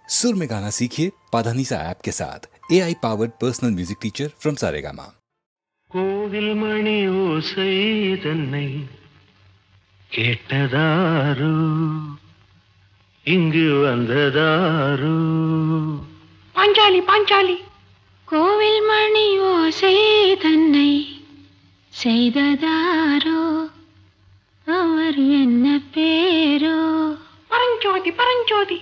सुर में गाना सीखिए पाधानीसा ऐप के साथ। AI powered personal music teacher from Saregama. கோவில் மணி ஓசை தன்னை கேட்டதாரோ, இங்கு வந்ததாரோ? பாஞ்சாலி பாஞ்சாலி. கோவில் மணி ஓசை தன்னை செய்ததாரோ, அவர் என்ன பேரோ? பரஞ்சோதி பரஞ்சோதி.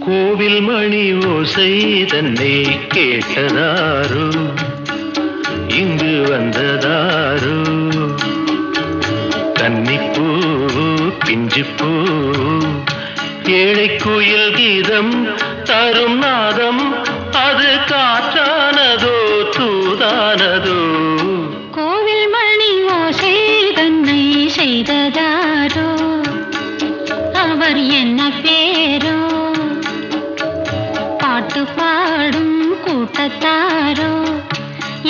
கோவில் மணி ஓசை தன்னை கேட்டதாரோ, இங்கு வந்ததாரோ? கன்னிப்பூ பிஞ்சுப்பூ ஏழை குயில் கீதம் தரும் நாதம், அது காற்றானதோ தூதானதோ? கோவில் மணி ஓசை தன்னை செய்ததாரோ, அவர் என்ன பேரோ? பாட்டு பாடும் கூட்டத்தாரோ,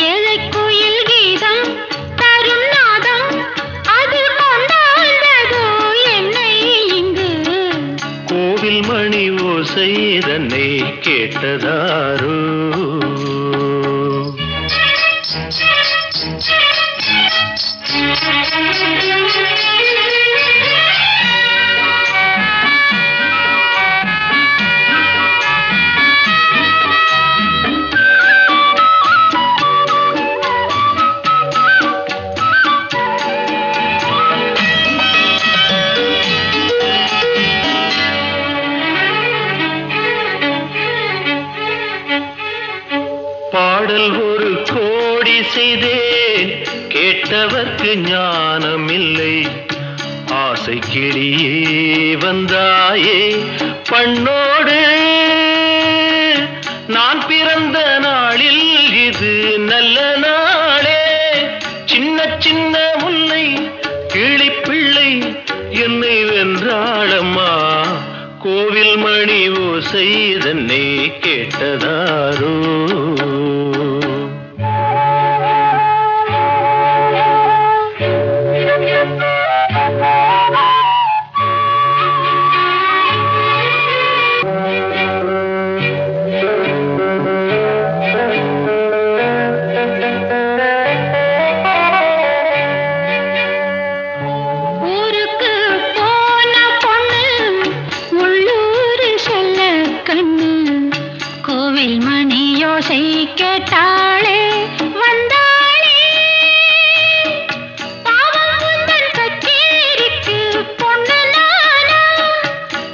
ஏழை குயில் கீதம் தரும் நாதம், அது கொண்டாண்டதோ என்னை இங்கு? கோவில் மணி ஓசை தன்னை கேட்டதாரோ? பாடல் ஒரு கோடி செய்தேன், கேட்டவர்க்கு ஞானம் இல்லை. ஆசை கிளியே வந்தாயே பண்ணோடு, நான் பிறந்த நாளில் இது நல்ல நாளே. சின்ன சின்ன முல்லை கிளிப்பிள்ளை என்னை வென்றாளம்மா, கோவில் மணி ஓசை தன்னை கேட்டதாரோ? கோவில் மணி ஓசை கேட்டாளே வந்தாளே, பாவம் உந்தன் கச்சேரிக்கு பொண்ணு நானா?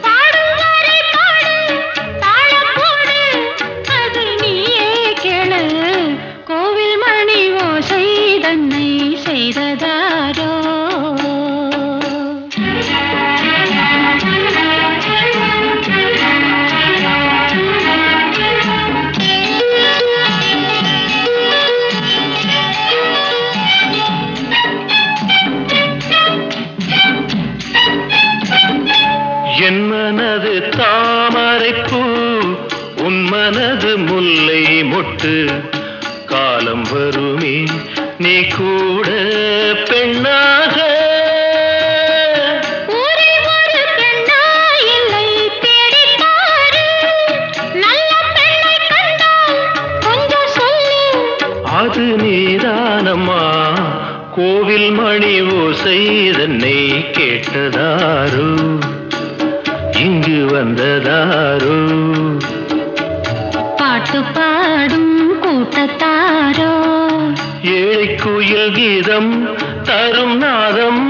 பாடும் வரை பாடு, தாளம் போடு, அது நீயே கேளு. கோவில் மணி ஓசை தன்னை செய்ததாரோ? என் மனது தாமரைப்பூ, உன் மனது முல்லை மொட்டு. காலம் வருமே நீ கூட பெண்ணாக, அது நீதானம்மா. கோவில் மணி ஓசை தன்னை கேட்டதாரோ, இங்கு வந்ததாரோ? பாட்டு பாடும் கூட்டத்தாரோ, ஏழை குயில் கீதம் தரும் நாதம்,